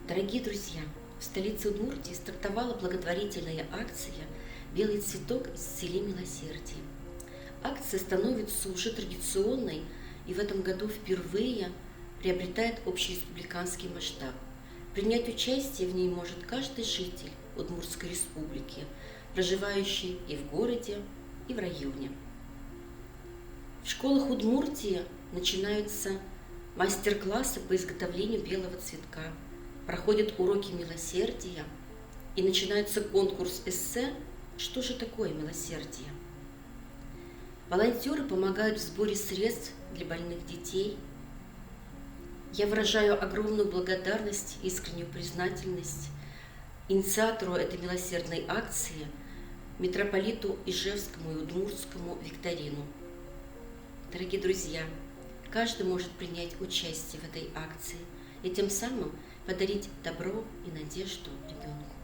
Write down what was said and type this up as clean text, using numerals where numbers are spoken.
Дорогие друзья, в столице Удмуртии стартовала благотворительная акция «Белый цветок исцели милосердие». Акция становится уже традиционной и в этом году впервые приобретает общереспубликанский масштаб. Принять участие в ней может каждый житель Удмуртской республики, проживающий и в городе, и в районе. В школах Удмуртии начинаются мастер-классы по изготовлению белого цветка, проходят уроки милосердия и начинается конкурс эссе «Что же такое милосердие?». Волонтеры помогают в сборе средств для больных детей. Я выражаю огромную благодарность и искреннюю признательность инициатору этой милосердной акции, митрополиту Ижевскому и Удмуртскому Викторину. Дорогие друзья, каждый может принять участие в этой акции и тем самым подарить добро и надежду ребенку.